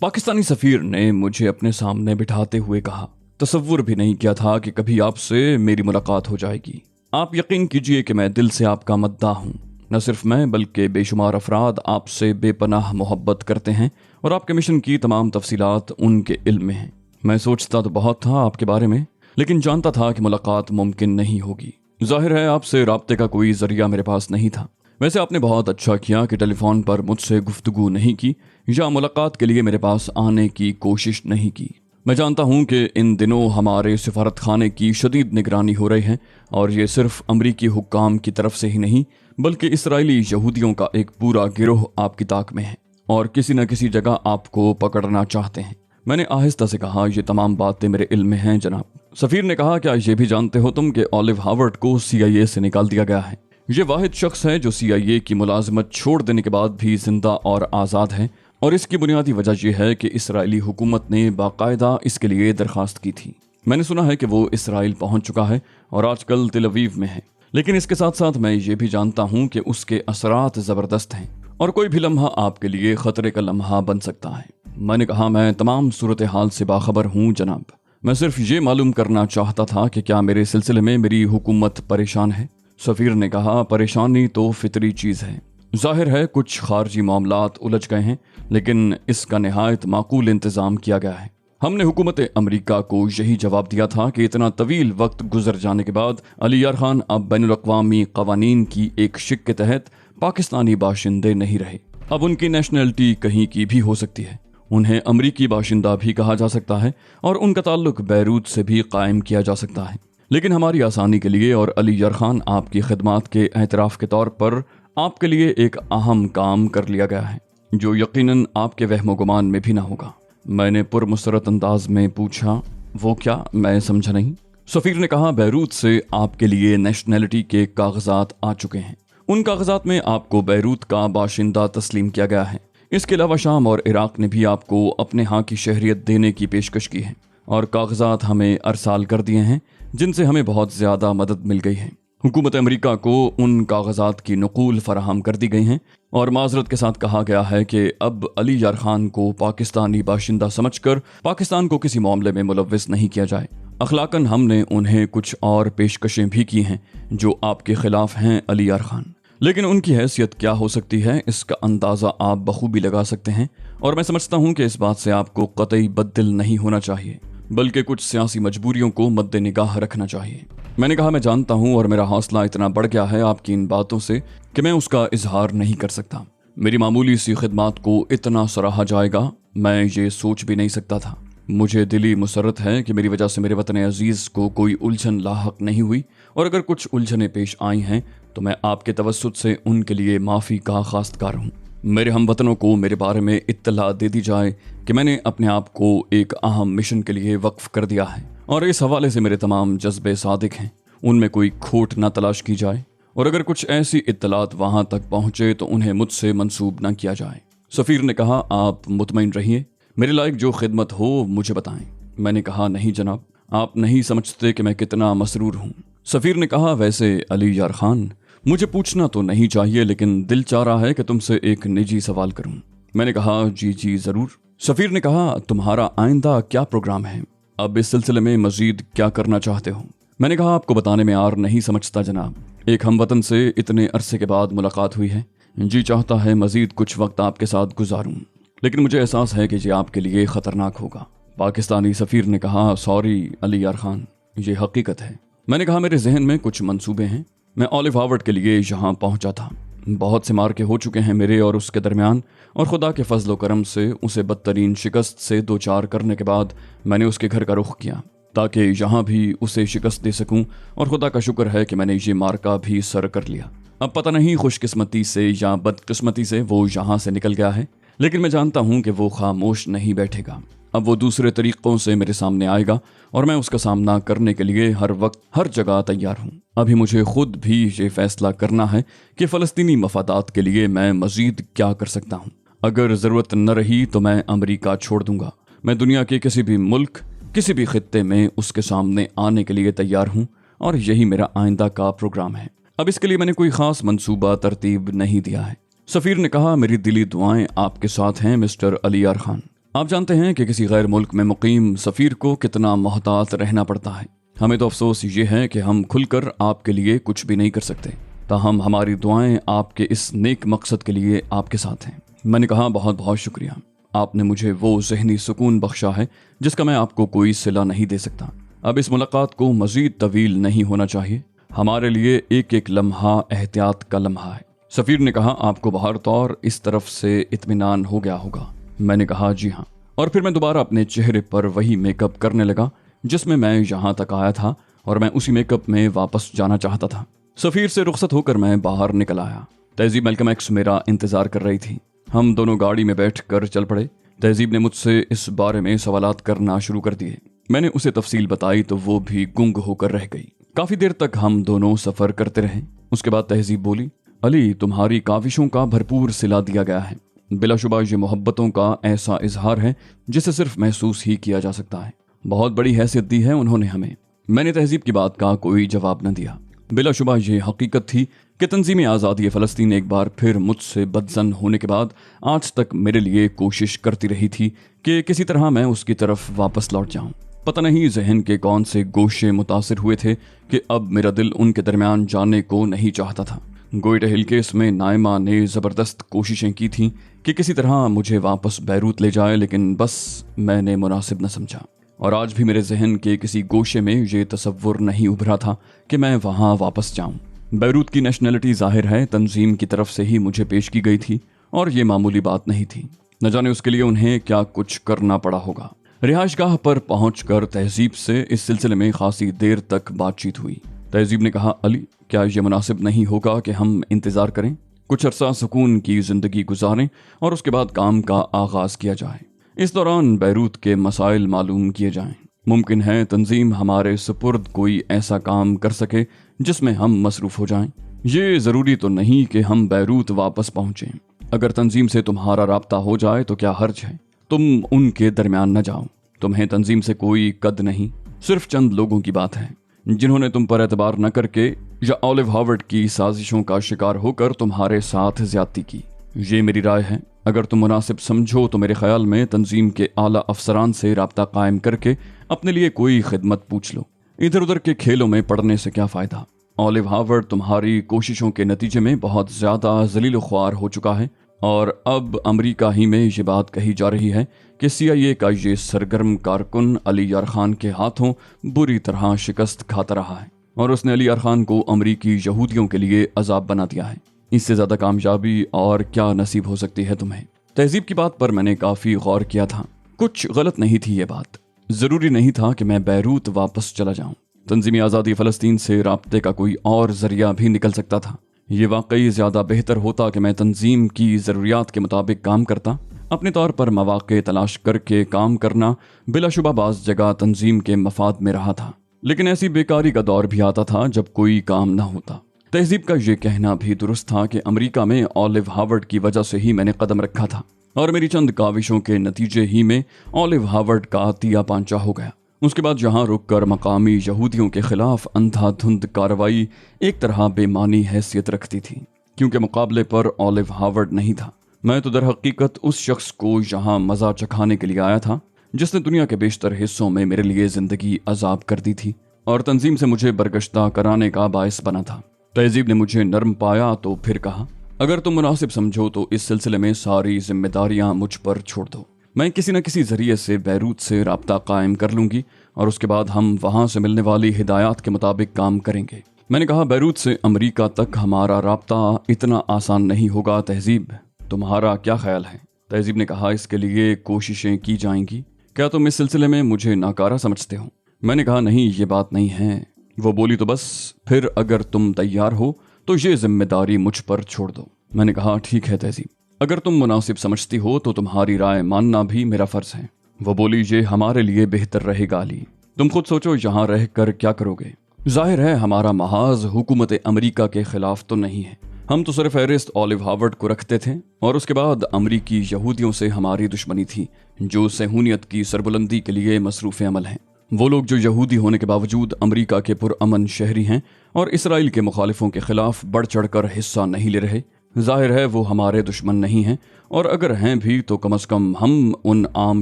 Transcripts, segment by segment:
पाकिस्तानी सफीर ने मुझे अपने सामने बिठाते हुए कहा, तसव्वुर भी नहीं किया था कि कभी आपसे मेरी मुलाकात हो जाएगी। आप यकीन कीजिए कि मैं दिल से आपका मद्दाह हूँ। न सिर्फ मैं बल्कि बेशुमार अफराद आपसे बेपनाह मोहब्बत करते हैं और आपके मिशन की तमाम तफसीलात उनके इल्म में हैं। मैं सोचता तो बहुत था आपके बारे में, लेकिन जानता था कि मुलाकात मुमकिन नहीं होगी। जाहिर है आपसे राब्ते का कोई जरिया मेरे पास नहीं था। वैसे आपने बहुत अच्छा किया कि टेलीफोन पर मुझसे गुफ्तगू नहीं की या मुलाकात के लिए मेरे पास आने की कोशिश नहीं की। मैं जानता हूं कि इन दिनों हमारे सिफारत खाने की शदीद निगरानी हो रही है और ये सिर्फ अमरीकी हुक्काम की तरफ से ही नहीं बल्कि इसराइली यहूदियों का एक पूरा गिरोह आपकी ताक में है और किसी न किसी जगह आपको पकड़ना चाहते हैं। मैंने आहिस्ता से कहा, ये तमाम बातें मेरे इल्म में हैं जनाब। सफीर ने कहा, क्या ये भी जानते हो तुम कि ओलिव हार्वर्ड को CIA से निकाल दिया गया है? ये वाहिद शख्स है जो CIA की मुलाजमत छोड़ देने के बाद भी जिंदा और आज़ाद है और इसकी बुनियादी वजह यह है कि इसराइली हुकूमत ने बाकायदा इसके लिए दरखास्त की थी। मैंने सुना है कि वो इसराइल पहुंच चुका है और आजकल तेल अवीव में है, लेकिन इसके साथ साथ मैं ये भी जानता हूं कि उसके असरात ज़बरदस्त हैं और कोई भी लम्हा आपके लिए खतरे का लम्हा बन सकता है। मैंने कहा, मैं तमाम सूरत हाल से बाखबर हूँ जनाब। मैं सिर्फ ये मालूम करना चाहता था कि क्या मेरे सिलसिले में मेरी हुकूमत परेशान है। सफीर ने कहा, परेशानी तो फितरी चीज़ है। जाहिर है कुछ खारजी मामलात उलझ गए हैं, लेकिन इसका नहायत माकूल इंतज़ाम किया गया है। हमने हुकूमत अमरीका को यही जवाब दिया था कि इतना तवील वक्त गुजर जाने के बाद अली यार खान अब बैनुल-अक़वामी क़वानीन की एक शिक के तहत पाकिस्तानी बाशिंदे नहीं रहे। अब उनकी नेशनलिटी कहीं की भी हो सकती है। उन्हें अमरीकी बाशिंदा भी कहा जा सकता है और उनका ताल्लुक बैरूत से भी कायम किया जा सकता है। लेकिन हमारी आसानी के लिए और अली यार खान आपकी खिदमात के एतराफ़ के तौर पर आपके लिए एक अहम काम कर लिया गया है जो यकीनन आपके वहमो गुमान में भी ना होगा। मैंने पुरमुसरत अंदाज में पूछा, वो क्या? मैं समझा नहीं। सफीर ने कहा, बैरूत से आपके लिए नेशनलिटी के कागजात आ चुके हैं। उन कागजात में आपको बैरूत का बाशिंदा तस्लीम किया गया है। इसके अलावा शाम और इराक ने भी आपको अपने यहाँ की शहरियत देने की पेशकश की है और कागजात हमें अरसाल कर दिए हैं जिनसे हमें बहुत ज़्यादा मदद मिल गई है। हुकूमत अमरीका को उन कागजात की नकूल फराहम कर दी गई हैं और माजरत के साथ कहा गया है कि अब अली यार खान को पाकिस्तानी बाशिंदा समझकर पाकिस्तान को किसी मामले में मुलव्विस नहीं किया जाए। अखलाकन हमने उन्हें कुछ और पेशकशें भी की हैं जो आपके खिलाफ हैं अली यार खान, लेकिन उनकी हैसियत क्या हो सकती है इसका अंदाज़ा आप बखूबी लगा सकते हैं और मैं समझता हूं कि इस बात से आपको कतई बददिल नहीं होना चाहिए बल्कि कुछ सियासी मजबूरियों को मद्देनिगाह रखना चाहिए। मैंने कहा, मैं जानता हूं और मेरा हौसला इतना बढ़ गया है आपकी इन बातों से कि मैं उसका इजहार नहीं कर सकता। मेरी मामूली सी खिदमात को इतना सराहा जाएगा मैं ये सोच भी नहीं सकता था। मुझे दिली मुसरत है कि मेरी वजह से मेरे वतन अजीज़ को कोई उलझन लाहक नहीं हुई और अगर कुछ उलझनें पेश आई हैं तो मैं आपके तवस्सुत से उनके लिए माफ़ी का खास्तकार हूँ। मेरे हमवतनों को मेरे बारे में इत्तला दे दी जाए कि मैंने अपने आप को एक अहम मिशन के लिए वक्फ कर दिया है और इस हवाले से मेरे तमाम जज्बे सादिक हैं, उनमें कोई खोट ना तलाश की जाए और अगर कुछ ऐसी इत्तलात वहाँ तक पहुँचे तो उन्हें मुझसे मंसूब न किया जाए। सफीर ने कहा, आप मुतमईन रहिए, मेरे लायक जो खिदमत हो मुझे बताएं। मैंने कहा, नहीं जनाब, आप नहीं समझते कि मैं कितना मसरूर हूँ। सफीर ने कहा, वैसे अली यार खान मुझे पूछना तो नहीं चाहिए लेकिन दिल चाह रहा है कि तुमसे एक निजी सवाल करूं। मैंने कहा, जी ज़रूर। सफीर ने कहा, तुम्हारा आइंदा क्या प्रोग्राम है? अब इस सिलसिले में मजीद क्या करना चाहते हो? मैंने कहा, आपको बताने में आर नहीं समझता जनाब। एक हमवतन से इतने अरसे के बाद मुलाकात हुई है, जी चाहता है मजीद कुछ वक्त आपके साथ गुजारूं, लेकिन मुझे एहसास है कि ये आपके लिए ख़तरनाक होगा। पाकिस्तानी सफीर ने कहा, सॉरी अली यार खान, ये हकीकत है। मैंने कहा, मेरे जहन में कुछ मंसूबे हैं। मैं ओलिव हार्वर्ड के लिए यहाँ पहुँचा था। बहुत से मार्के हो चुके हैं मेरे और उसके दरमियान और खुदा के फजल करम से उसे बदतरीन शिकस्त से दो चार करने के बाद मैंने उसके घर का रुख किया ताकि यहाँ भी उसे शिकस्त दे सकूँ और खुदा का शुक्र है कि मैंने ये मार्का भी सर कर लिया। अब पता नहीं खुशकिस्मती से या बदकिस्मती से वो यहाँ से निकल गया है, लेकिन मैं जानता हूँ कि वो खामोश नहीं बैठेगा। अब वो दूसरे तरीक़ों से मेरे सामने आएगा और मैं उसका सामना करने के लिए हर वक्त हर जगह तैयार हूँ। अभी मुझे खुद भी ये फैसला करना है कि फ़लस्तीनी मफादात के लिए मैं मज़ीद क्या कर सकता हूँ। अगर ज़रूरत न रही तो मैं अमेरिका छोड़ दूँगा। मैं दुनिया के किसी भी मुल्क, किसी भी खित्ते में उसके सामने आने के लिए तैयार हूँ और यही मेरा आइंदा का प्रोग्राम है। अब इसके लिए मैंने कोई ख़ास मंसूबा तरतीब नहीं दिया है। सफ़ीर ने कहा, मेरी दिली दुआएं आपके साथ हैं मिस्टर अली यार खान। آپ جانتے ہیں کہ کسی غیر ملک میں مقیم سفیر کو کتنا محتاط رہنا پڑتا ہے۔ ہمیں تو افسوس یہ ہے کہ ہم کھل کر آپ کے لیے کچھ بھی نہیں کر سکتے، تاہم ہماری دعائیں آپ کے اس نیک مقصد کے لیے آپ کے ساتھ ہیں۔ میں نے کہا بہت بہت شکریہ، آپ نے مجھے وہ ذہنی سکون بخشا ہے جس کا میں آپ کو کوئی صلہ نہیں دے سکتا۔ اب اس ملاقات کو مزید طویل نہیں ہونا چاہیے، ہمارے لیے ایک ایک لمحہ احتیاط کا لمحہ ہے۔ سفیر نے کہا آپ کو بہر طور اس طرف سے اطمینان ہو گیا ہوگا۔ میں نے کہا جی ہاں، اور پھر میں دوبارہ اپنے چہرے پر وہی میک اپ کرنے لگا جس میں یہاں تک آیا تھا، اور میں اسی میک اپ میں واپس جانا چاہتا تھا۔ سفیر سے رخصت ہو کر میں باہر نکل آیا۔ تہذیب میلکم ایکس میرا انتظار کر رہی تھی۔ ہم دونوں گاڑی میں بیٹھ کر چل پڑے۔ تہذیب نے مجھ سے اس بارے میں سوالات کرنا شروع کر دیے۔ میں نے اسے تفصیل بتائی تو وہ بھی گنگ ہو کر رہ گئی۔ کافی دیر تک ہم دونوں سفر کرتے رہے۔ اس کے بعد تہذیب بولی، علی تمہاری کاوشوں کا بھرپور صلہ دیا گیا ہے۔ بلا شبہ یہ محبتوں کا ایسا اظہار ہے جسے صرف محسوس ہی کیا جا سکتا ہے۔ بہت بڑی حیثیت دی ہے انہوں نے ہمیں۔ میں نے تہذیب کی بات کا کوئی جواب نہ دیا۔ بلا شبہ یہ حقیقت تھی کہ تنظیم آزادی فلسطین ایک بار پھر مجھ سے بدظن ہونے کے بعد آج تک میرے لیے کوشش کرتی رہی تھی کہ کسی طرح میں اس کی طرف واپس لوٹ جاؤں۔ پتہ نہیں ذہن کے کون سے گوشے متاثر ہوئے تھے کہ اب میرا دل ان کے درمیان جانے کو نہیں چاہتا تھا۔ گوئٹا ہل کیس میں نائمہ نے زبردست کوششیں کی تھیں کہ کسی طرح مجھے واپس بیروت لے جائے، لیکن بس میں نے مناسب نہ سمجھا، اور آج بھی میرے ذہن کے کسی گوشے میں یہ تصور نہیں ابھرا تھا کہ میں وہاں واپس جاؤں۔ بیروت کی نیشنلٹی ظاہر ہے تنظیم کی طرف سے ہی مجھے پیش کی گئی تھی، اور یہ معمولی بات نہیں تھی۔ نہ جانے اس کے لیے انہیں کیا کچھ کرنا پڑا ہوگا۔ رہائش گاہ پر پہنچ کر تہذیب سے اس سلسلے میں خاصی دیر تک بات چیت ہوئی۔ تہذیب نے کہا، علی کیا یہ مناسب نہیں ہوگا کہ ہم انتظار کریں، کچھ عرصہ سکون کی زندگی گزاریں اور اس کے بعد کام کا آغاز کیا جائے۔ اس دوران بیروت کے مسائل معلوم کیے جائیں۔ ممکن ہے تنظیم ہمارے سپرد کوئی ایسا کام کر سکے جس میں ہم مصروف ہو جائیں۔ یہ ضروری تو نہیں کہ ہم بیروت واپس پہنچیں۔ اگر تنظیم سے تمہارا رابطہ ہو جائے تو کیا حرج ہے؟ تم ان کے درمیان نہ جاؤ۔ تمہیں تنظیم سے کوئی قد نہیں، صرف چند لوگوں کی بات ہے جنہوں نے تم پر اعتبار نہ کر کے یا اولیو ہاورڈ کی سازشوں کا شکار ہو کر تمہارے ساتھ زیادتی کی۔ یہ میری رائے ہے۔ اگر تم مناسب سمجھو تو میرے خیال میں تنظیم کے اعلیٰ افسران سے رابطہ قائم کر کے اپنے لیے کوئی خدمت پوچھ لو۔ ادھر ادھر کے کھیلوں میں پڑنے سے کیا فائدہ؟ اولیو ہاورڈ تمہاری کوششوں کے نتیجے میں بہت زیادہ ذلیل و خوار ہو چکا ہے، اور اب امریکہ ہی میں یہ بات کہی جا رہی ہے کہ CIA کا یہ سرگرم کارکن علی یار خان کے ہاتھوں بری طرح شکست کھاتا رہا ہے، اور اس نے علی یار خان کو امریکی یہودیوں کے لیے عذاب بنا دیا ہے۔ اس سے زیادہ کامیابی اور کیا نصیب ہو سکتی ہے تمہیں؟ تہذیب کی بات پر میں نے کافی غور کیا تھا۔ کچھ غلط نہیں تھی یہ بات۔ ضروری نہیں تھا کہ میں بیروت واپس چلا جاؤں۔ تنظیم آزادی فلسطین سے رابطے کا کوئی اور ذریعہ بھی نکل سکتا تھا۔ یہ واقعی زیادہ بہتر ہوتا کہ میں تنظیم کی ضروریات کے مطابق کام کرتا۔ اپنے طور پر مواقع تلاش کر کے کام کرنا بلا شبہ بعض جگہ تنظیم کے مفاد میں رہا تھا، لیکن ایسی بیکاری کا دور بھی آتا تھا جب کوئی کام نہ ہوتا۔ تہذیب کا یہ کہنا بھی درست تھا کہ امریکہ میں اولیو ہاورڈ کی وجہ سے ہی میں نے قدم رکھا تھا، اور میری چند کاوشوں کے نتیجے ہی میں اولیو ہاورڈ کا تیا پانچا ہو گیا۔ اس کے بعد جہاں رک کر مقامی یہودیوں کے خلاف اندھا دھند کارروائی ایک طرح بے معنی حیثیت رکھتی تھی، کیونکہ مقابلے پر اولیو ہاورڈ نہیں تھا۔ میں تو در حقیقت اس شخص کو یہاں مزہ چکھانے کے لیے آیا تھا جس نے دنیا کے بیشتر حصوں میں میرے لیے زندگی عذاب کر دی تھی اور تنظیم سے مجھے برگشتہ کرانے کا باعث بنا تھا۔ تہذیب نے مجھے نرم پایا تو پھر کہا، اگر تم مناسب سمجھو تو اس سلسلے میں ساری ذمہ داریاں مجھ پر چھوڑ دو۔ میں کسی نہ کسی ذریعے سے بیروت سے رابطہ قائم کر لوں گی، اور اس کے بعد ہم وہاں سے ملنے والی ہدایات کے مطابق کام کریں گے۔ میں نے کہا، بیروت سے امریکہ تک ہمارا رابطہ اتنا آسان نہیں ہوگا تہذیب، تمہارا کیا خیال ہے؟ تہذیب نے کہا، اس کے لیے کوششیں کی جائیں گی۔ کیا تم اس سلسلے میں مجھے ناکارہ سمجھتے ہو؟ میں نے کہا، نہیں، یہ بات نہیں ہے۔ وہ بولی، تو بس پھر اگر تم تیار ہو تو یہ ذمہ داری مجھ پر چھوڑ دو۔ میں نے کہا، ٹھیک ہے تہذیب، اگر تم مناسب سمجھتی ہو تو تمہاری رائے ماننا بھی میرا فرض ہے۔ وہ بولی، یہ ہمارے لیے بہتر رہے گا علی، تم خود سوچو یہاں رہ کر کیا کرو گے۔ ظاہر ہے ہمارا محاذ حکومت امریکہ کے خلاف تو نہیں ہے، ہم تو صرف فہرست اولیو ہاورڈ کو رکھتے تھے، اور اس کے بعد امریکی یہودیوں سے ہماری دشمنی تھی جو صہیونیت کی سربلندی کے لیے مصروف عمل ہیں۔ وہ لوگ جو یہودی ہونے کے باوجود امریکہ کے پرامن شہری ہیں اور اسرائیل کے مخالفوں کے خلاف بڑھ چڑھ کر حصہ نہیں لے رہے، ظاہر ہے وہ ہمارے دشمن نہیں ہیں اور اگر ہیں بھی تو کم از کم ہم ان عام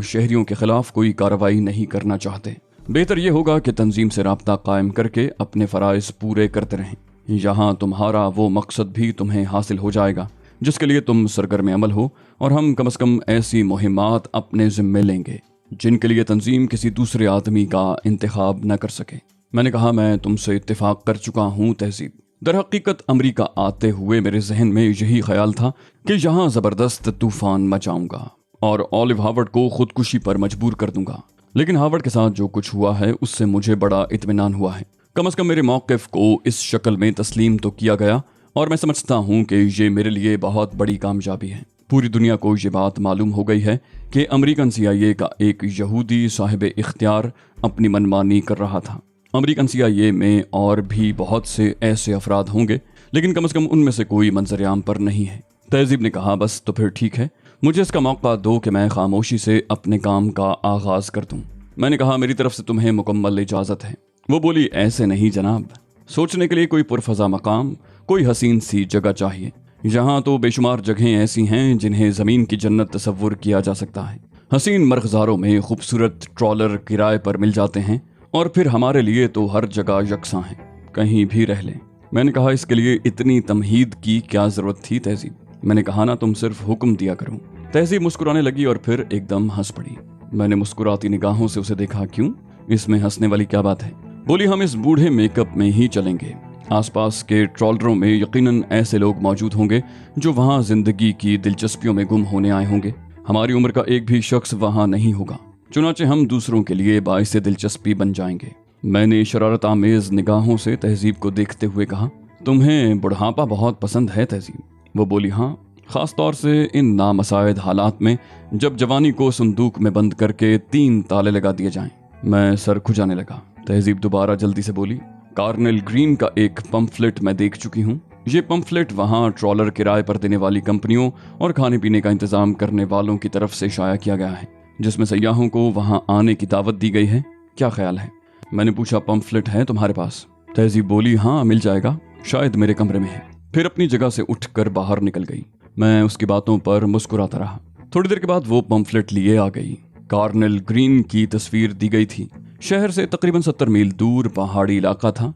شہریوں کے خلاف کوئی کارروائی نہیں کرنا چاہتے۔ بہتر یہ ہوگا کہ تنظیم سے رابطہ قائم کر کے اپنے فرائض پورے کرتے رہیں۔ یہاں تمہارا وہ مقصد بھی تمہیں حاصل ہو جائے گا جس کے لیے تم سرگرم عمل ہو، اور ہم کم از کم ایسی مہمات اپنے ذمے لیں گے جن کے لیے تنظیم کسی دوسرے آدمی کا انتخاب نہ کر سکے۔ میں نے کہا، میں تم سے اتفاق کر چکا ہوں تہذیب۔ در حقیقت امریکہ آتے ہوئے میرے ذہن میں یہی خیال تھا کہ یہاں زبردست طوفان مچاؤں گا اور اولیو ہاورڈ کو خودکشی پر مجبور کر دوں گا، لیکن ہاورڈ کے ساتھ جو کچھ ہوا ہے اس سے مجھے بڑا اطمینان ہوا ہے۔ کم از کم میرے موقف کو اس شکل میں تسلیم تو کیا گیا، اور میں سمجھتا ہوں کہ یہ میرے لیے بہت بڑی کامیابی ہے۔ پوری دنیا کو یہ بات معلوم ہو گئی ہے کہ امریکن CIA کا ایک یہودی صاحب اختیار اپنی منمانی کر رہا تھا۔ امریکن CIA میں اور بھی بہت سے ایسے افراد ہوں گے، لیکن کم از کم ان میں سے کوئی منظر عام پر نہیں ہے۔ تہذیب نے کہا، بس تو پھر ٹھیک ہے، مجھے اس کا موقع دو کہ میں خاموشی سے اپنے کام کا آغاز کر دوں۔ میں نے کہا، میری طرف سے تمہیں مکمل اجازت ہے۔ وہ بولی، ایسے نہیں جناب، سوچنے کے لیے کوئی پرفضا مقام، کوئی حسین سی جگہ چاہیے۔ یہاں تو بے شمار جگہیں ایسی ہیں جنہیں زمین کی جنت تصور کیا جا سکتا ہے۔ حسین مرغزاروں میں خوبصورت ٹرالر کرائے پر مل جاتے ہیں، اور پھر ہمارے لیے تو ہر جگہ یکساں ہیں، کہیں بھی رہ لیں۔ میں نے کہا، اس کے لیے اتنی تمہید کی کیا ضرورت تھی تہذیب؟ میں نے کہا نا، تم صرف حکم دیا کرو۔ تہذیب مسکرانے لگی اور پھر ایک دم ہنس پڑی۔ میں نے مسکراتی نگاہوں سے اسے دیکھا۔ کیوں؟ اس میں ہنسنے والی کیا بات ہے؟ بولی، ہم اس بوڑھے میک اپ میں ہی چلیں گے۔ آس پاس کے ٹرالروں میں یقیناً ایسے لوگ موجود ہوں گے جو وہاں زندگی کی دلچسپیوں میں گم ہونے آئے ہوں گے۔ ہماری عمر کا ایک بھی شخص وہاں نہیں ہوگا، چنانچہ ہم دوسروں کے لیے باعث دلچسپی بن جائیں گے۔ میں نے شرارت آمیز نگاہوں سے تہذیب کو دیکھتے ہوئے کہا، تمہیں بڑھاپا بہت پسند ہے تہذیب؟ وہ بولی، ہاں، خاص طور سے ان نامساعد حالات میں جب جوانی کو صندوق میں بند کر کے 3 تالے لگا دیے جائیں۔ میں سر کھجانے لگا۔ تہذیب دوبارہ جلدی سے بولی، کارنل گرین کا ایک پمفلٹ میں دیکھ چکی ہوں۔ یہ پمفلٹ وہاں ٹرالر کرائے پر دینے والی کمپنیوں اور کھانے پینے کا انتظام کرنے والوں کی طرف سے شائع کیا گیا ہے، جس میں سیاحوں کو وہاں آنے کی دعوت دی گئی ہے۔ کیا خیال ہے؟ میں نے پوچھا، پمفلٹ ہے تمہارے پاس؟ تہذیب بولی، ہاں، مل جائے گا، شاید میرے کمرے میں ہے۔ پھر اپنی جگہ سے اٹھ کر باہر نکل گئی۔ میں اس کی باتوں پر مسکراتا رہا۔ تھوڑی دیر کے بعد وہ پمفلٹ لیے آ گئی۔ کارنل گرین کی تصویر دی گئی تھی۔ شہر سے تقریباً 70 میل دور پہاڑی علاقہ تھا،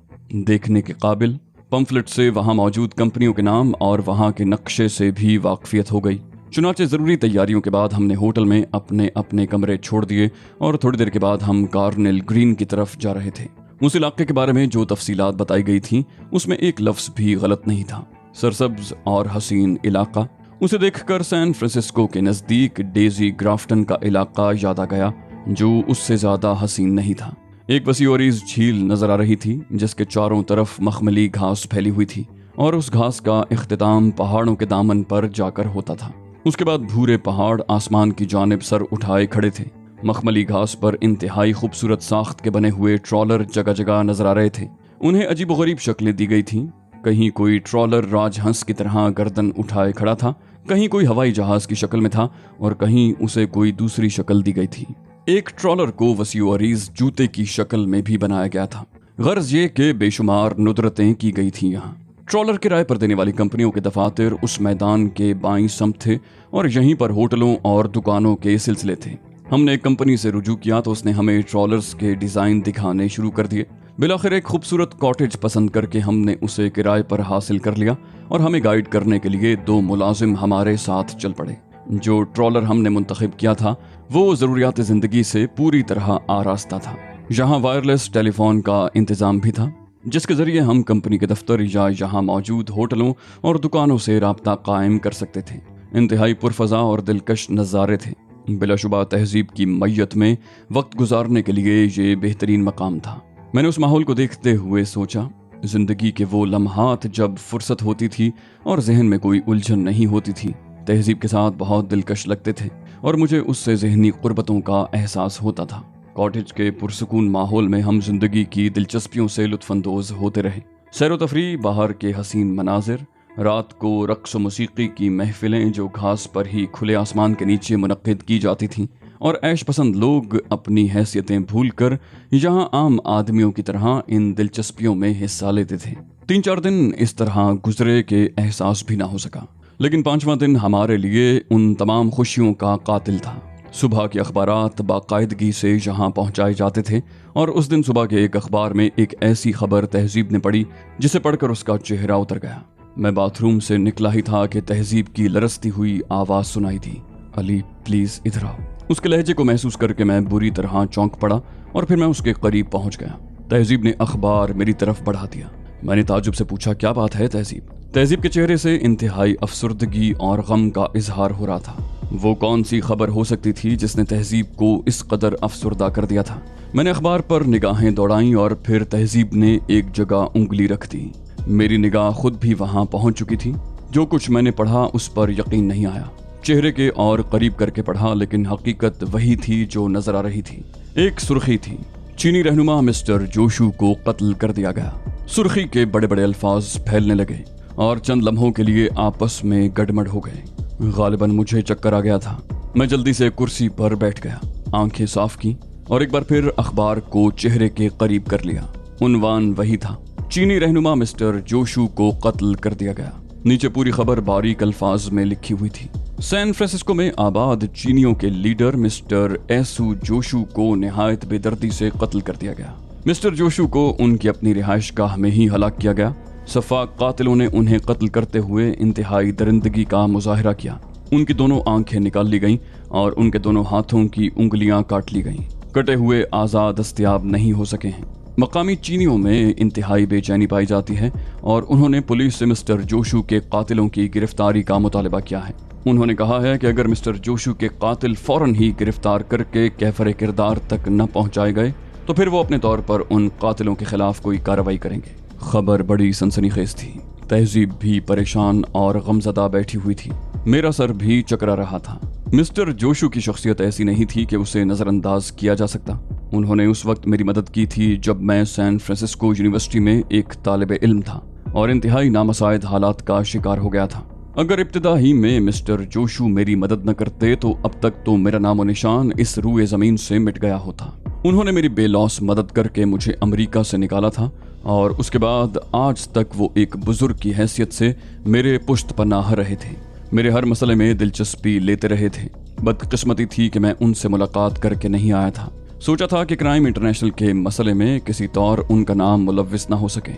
دیکھنے کے قابل۔ پمفلٹ سے وہاں موجود کمپنیوں کے نام اور وہاں کے نقشے سے بھی واقفیت ہو گئی۔ چنانچہ ضروری تیاریوں کے بعد ہم نے ہوٹل میں اپنے اپنے کمرے چھوڑ دیے، اور تھوڑی دیر کے بعد ہم کارنل گرین کی طرف جا رہے تھے۔ اس علاقے کے بارے میں جو تفصیلات بتائی گئی تھیں اس میں ایک لفظ بھی غلط نہیں تھا۔ سرسبز اور حسین علاقہ۔ اسے دیکھ کر سین فرانسسکو کے نزدیک ڈیزی گرافٹن کا علاقہ یاد آ گیا، جو اس سے زیادہ حسین نہیں تھا۔ ایک وسیع و عریض جھیل نظر آ رہی تھی جس کے چاروں طرف مخملی گھاس پھیلی ہوئی تھی، اور اس گھاس کا اختتام پہاڑوں کے دامن پر جا کر ہوتا تھا۔ اس کے بعد بھورے پہاڑ آسمان کی جانب سر اٹھائے کھڑے تھے۔ مخملی گھاس پر انتہائی خوبصورت ساخت کے بنے ہوئے ٹرالر جگہ جگہ نظر آ رہے تھے۔ انہیں عجیب و غریب شکلیں دی گئی تھیں۔ کہیں کوئی ٹرالر راج ہنس کی طرح گردن اٹھائے کھڑا تھا، کہیں کوئی ہوائی جہاز کی شکل میں تھا، اور کہیں اسے کوئی دوسری شکل دی گئی تھی۔ ایک ٹرالر کو وسیع و عریض جوتے کی شکل میں بھی بنایا گیا تھا۔ غرض یہ کہ بے شمار ندرتیں کی گئی تھیں یہاں۔ ٹرالر کرائے پر دینے والی کمپنیوں کے دفاتر اس میدان کے بائیں سمت تھے، اور یہیں پر ہوٹلوں اور دکانوں کے سلسلے تھے۔ ہم نے ایک کمپنی سے رجوع کیا تو اس نے ہمیں ٹرالرز کے ڈیزائن دکھانے شروع کر دیے۔ بالآخر ایک خوبصورت کاٹیج پسند کر کے ہم نے اسے کرائے پر حاصل کر لیا، اور ہمیں گائیڈ کرنے کے لیے 2 ملازم ہمارے ساتھ چل پڑے۔ جو ٹرالر ہم نے منتخب کیا تھا وہ ضروریات زندگی سے پوری طرح آراستہ تھا۔ یہاں وائرلیس ٹیلی فون کا انتظام بھی تھا، جس کے ذریعے ہم کمپنی کے دفتر یا یہاں موجود ہوٹلوں اور دکانوں سے رابطہ قائم کر سکتے تھے۔ انتہائی پرفضا اور دلکش نظارے تھے۔ بلا شبہ تہذیب کی میت میں وقت گزارنے کے لیے یہ بہترین مقام تھا۔ میں نے اس ماحول کو دیکھتے ہوئے سوچا، زندگی کے وہ لمحات جب فرصت ہوتی تھی اور ذہن میں کوئی الجھن نہیں ہوتی تھی، تہذیب کے ساتھ بہت دلکش لگتے تھے، اور مجھے اس سے ذہنی قربتوں کا احساس ہوتا تھا۔ کاٹیج کے پرسکون ماحول میں ہم زندگی کی دلچسپیوں سے لطف اندوز ہوتے رہے۔ سیر و تفریح، باہر کے حسین مناظر، رات کو رقص و موسیقی کی محفلیں جو گھاس پر ہی کھلے آسمان کے نیچے منعقد کی جاتی تھیں، اور عیش پسند لوگ اپنی حیثیتیں بھول کر یہاں عام آدمیوں کی طرح ان دلچسپیوں میں حصہ لیتے تھے۔ 3-4 دن اس طرح گزرے کہ احساس بھی نہ ہو سکا۔ लेकिन 5वां दिन हमारे लिए उन तमाम खुशियों का कातिल था। सुबह के अखबारात बाकायदगी से यहाँ पहुँचाए जाते थे और उस दिन सुबह के एक अखबार में एक ऐसी खबर तहजीब ने पढ़ी जिसे पढ़कर उसका चेहरा उतर गया। मैं बाथरूम से निकला ही था कि तहजीब की लरसती हुई आवाज़ सुनाई दी, अली प्लीज़ इधर आओ। उसके लहजे को महसूस करके मैं बुरी तरह चौंक पड़ा और फिर मैं उसके करीब पहुँच गया। तहजीब ने अखबार मेरी तरफ बढ़ा दिया। मैंने ताज्जुब से पूछा, क्या बात है तहजीब? तहजीब के चेहरे से इंतहाई अफसुर्दगी और गम का इजहार हो रहा था। वो कौन सी खबर हो सकती थी जिसने तहजीब को इस कदर अफसुर्दा कर दिया था? मैंने अखबार पर निगाहें दौड़ाईं और फिर तहजीब ने एक जगह उंगली रख दी। मेरी निगाह खुद भी वहां पहुंच चुकी थी। जो कुछ मैंने पढ़ा उस पर यकीन नहीं आया। चेहरे के और करीब करके पढ़ा, लेकिन हकीकत वही थी जो नजर आ रही थी। एक सुर्खी थी, चीनी रहनुमा मिस्टर जोशू को कत्ल कर दिया गया। सुर्खी के बड़े बड़े अल्फाज फैलने लगे और चंद लम्हों के लिए आपस में गड़बड़ हो गए। गालिबन मुझे चक्कर आ गया था। मैं जल्दी से कुर्सी पर बैठ गया, आंखें साफ की और एक बार फिर अखबार को चेहरे के करीब कर लिया। उन्वान वही था, चीनी रहनुमा मिस्टर जोशू को कत्ल कर दिया गया। नीचे पूरी खबर बारीक अल्फाज में लिखी हुई थी। सैन फ्रांसिस्को में आबाद चीनियों के लीडर मिस्टर एसू जोशू को निहायत बेदर्दी से कत्ल कर दिया गया। मिस्टर जोशू को उनकी अपनी रिहाइशगाह में ही हलाक किया गया। सफाक कातिलों ने उन्हें कत्ल करते हुए इंतहाई दरिंदगी का मुजाहिरा किया। उनकी दोनों आंखें निकाल ली गईं और उनके दोनों हाथों की उंगलियां काट ली गईं। कटे हुए आज़ा दस्तयाब नहीं हो सके हैं। मकामी चीनियों में इंतहाई बेचैनी पाई जाती है और उन्होंने पुलिस से मिस्टर जोशू के कातिलों की गिरफ्तारी का मुतालबा किया है। उन्होंने कहा है कि अगर मिस्टर जोशू के कातिल फौरन ही गिरफ्तार करके कैफरे किरदार तक न पहुंचाए गए तो फिर वो अपने तौर पर उन कातिलों के खिलाफ कोई कार्रवाई करेंगे। खबर बड़ी सनसनीखेज थी। तहजीब भी परेशान और गमज़दा बैठी हुई थी। मेरा सर भी चकरा रहा था। मिस्टर जोशू की शख्सियत ऐसी नहीं थी कि उसे नज़रअंदाज किया जा सकता। उन्होंने उस वक्त मेरी मदद की थी जब मैं सैन फ्रांसिस्को यूनिवर्सिटी में एक तालिबे इल्म था और इंतहाई नामसाइद हालात का शिकार हो गया था। अगर इब्तिदा ही में मिस्टर जोशू मेरी मदद न करते तो अब तक तो मेरा नामो निशान इस रूए ज़मीन से मिट गया होता। उन्होंने मेरी बेलौस मदद करके मुझे अमेरिका से निकाला था और उसके बाद आज तक वो एक बुजुर्ग की हैसियत से मेरे पुश्त पनाह रहे थे। मेरे हर मसले में दिलचस्पी लेते रहे थे। बदकिस्मती थी कि मैं उनसे मुलाकात करके नहीं आया था। सोचा था कि क्राइम इंटरनेशनल के मसले में किसी तौर उनका नाम मुलव्विस ना हो सके।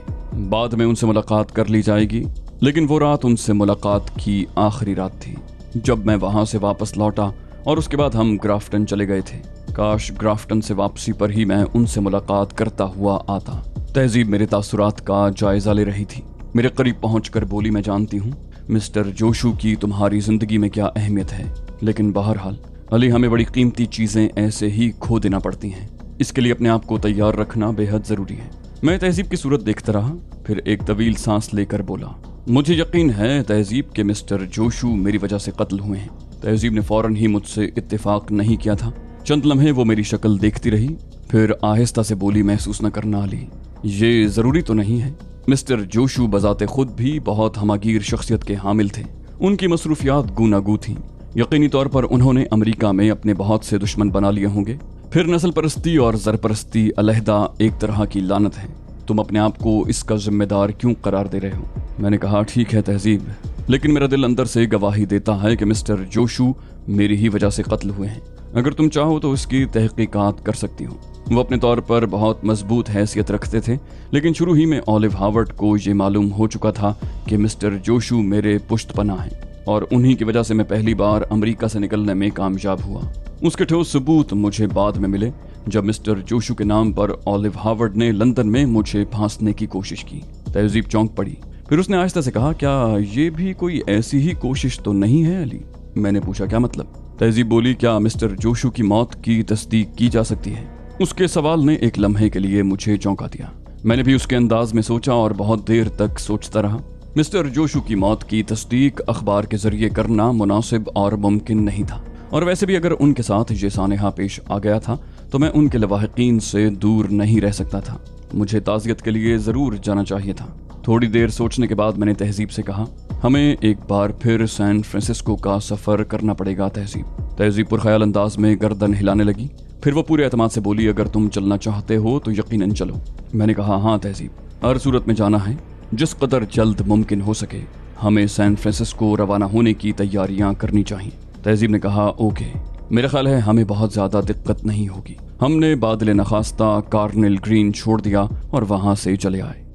बाद में उनसे मुलाकात कर ली जाएगी, लेकिन वो रात उनसे मुलाकात की आखिरी रात थी। जब मैं वहाँ से वापस लौटा और उसके बाद हम ग्राफ्टन चले गए थे। काश ग्राफ्टन से वापसी पर ही मैं उनसे मुलाकात करता हुआ आता। तहजीब मेरे तासुरात का जायजा ले रही थी। मेरे करीब पहुंचकर बोली, मैं जानती हूँ मिस्टर जोशू की तुम्हारी जिंदगी में क्या अहमियत है, लेकिन बहरहाल अली हमें बड़ी कीमती चीजें ऐसे ही खो देना पड़ती हैं। इसके लिए अपने आप को तैयार रखना बेहद जरूरी है। मैं तहजीब की सूरत देखता रहा, फिर एक तवील सांस लेकर बोला, मुझे यकीन है तहजीब के मिस्टर जोशू मेरी वजह से कत्ल हुए हैं। तहजीब ने फौरन ही मुझसे इत्तेफाक नहीं किया था। चंद लम्हे वो मेरी शक्ल देखती रही, फिर आहिस्ता से बोली, महसूस न करना अली, ये जरूरी तो नहीं है। मिस्टर जोशू बजाते खुद भी बहुत हमागीर शख्सियत के हामिल थे। उनकी मसरूफियात गूनागू थीं। यकीनी तौर पर उन्होंने अमेरिका में अपने बहुत से दुश्मन बना लिए होंगे। फिर नस्ल परस्ती और ज़रपरस्ती अलहदा एक तरह की लानत है। तुम अपने आप को इसका जिम्मेदार क्यों करार दे रहे हो? मैंने कहा, ठीक है तहजीब, लेकिन मेरा दिल अंदर से गवाही देता है कि मिस्टर जोशू मेरी ही वजह से कत्ल हुए हैं। अगर तुम चाहो तो इसकी तहकीकात कर सकती हो। वो अपने तौर पर बहुत मजबूत हैसियत रखते थे, लेकिन शुरू ही में ओलिव हार्वर्ड को ये मालूम हो चुका था कि मिस्टर जोशू मेरे पुश्त पनाह हैं और उन्हीं की वजह से मैं पहली बार अमेरिका से निकलने में कामयाब हुआ। उसके ठोस सबूत मुझे बाद में मिले जब मिस्टर जोशू के नाम पर ओलिव हार्वर्ड ने लंदन में मुझे फांसने की कोशिश की। तहजीब चौंक पड़ी। फिर उसने आहिस्ता से कहा, क्या ये भी कोई ऐसी ही कोशिश तो नहीं है अली? मैंने पूछा, क्या मतलब? तहजीब बोली, क्या मिस्टर जोशू की मौत की तस्दीक की जा सकती है? उसके सवाल ने एक लम्हे के लिए मुझे चौंका दिया। मैंने भी उसके अंदाज में सोचा और बहुत देर तक सोचता रहा। मिस्टर जोशू की मौत की तस्दीक अखबार के जरिए करना मुनासिब और मुमकिन नहीं था, और वैसे भी अगर उनके साथ ये सानेहा पेश आ गया था तो मैं उनके लवाहिकीन से दूर नहीं रह सकता था। मुझे ताज़ियत के लिए ज़रूर जाना चाहिए था। थोड़ी देर सोचने के बाद मैंने तहजीब से कहा, हमें एक बार फिर सैन फ्रांसिस्को का सफ़र करना पड़ेगा तहजीब। तहजीब पुरख्याल अंदाज में गर्दन हिलाने लगी। फिर वो पूरे एतमाद से बोली, अगर तुम चलना चाहते हो तो यकीनन चलो। मैंने कहा, हाँ तहजीब, हर सूरत में जाना है, जिस कदर जल्द मुमकिन हो सके। हमें सैन फ्रांसिस्को रवाना होने की तैयारियां करनी चाहिए। तहजीब ने कहा, ओके, मेरा ख्याल है हमें बहुत ज़्यादा दिक्कत नहीं होगी। हमने बादल नखास्ता कार्निल ग्रीन छोड़ दिया और वहां से चले आए।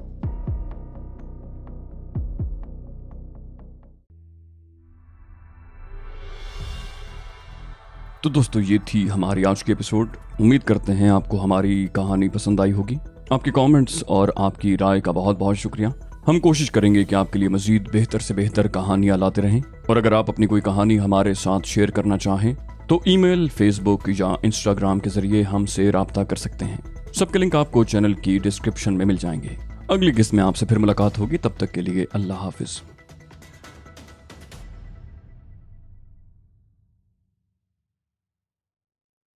तो दोस्तों, ये थी हमारी आज की एपिसोड। उम्मीद करते हैं आपको हमारी कहानी पसंद आई होगी। आपके कमेंट्स और आपकी राय का बहुत बहुत शुक्रिया। हम कोशिश करेंगे कि आपके लिए मजीद बेहतर से बेहतर कहानियां लाते रहें। और अगर आप अपनी कोई कहानी हमारे साथ शेयर करना चाहें तो ईमेल, फेसबुक या इंस्टाग्राम के जरिए हमसे राब्ता कर सकते हैं। सबके लिंक आपको चैनल की डिस्क्रिप्शन में मिल जाएंगे। अगली किस्त में आपसे फिर मुलाकात होगी। तब तक के लिए अल्लाह हाफिज।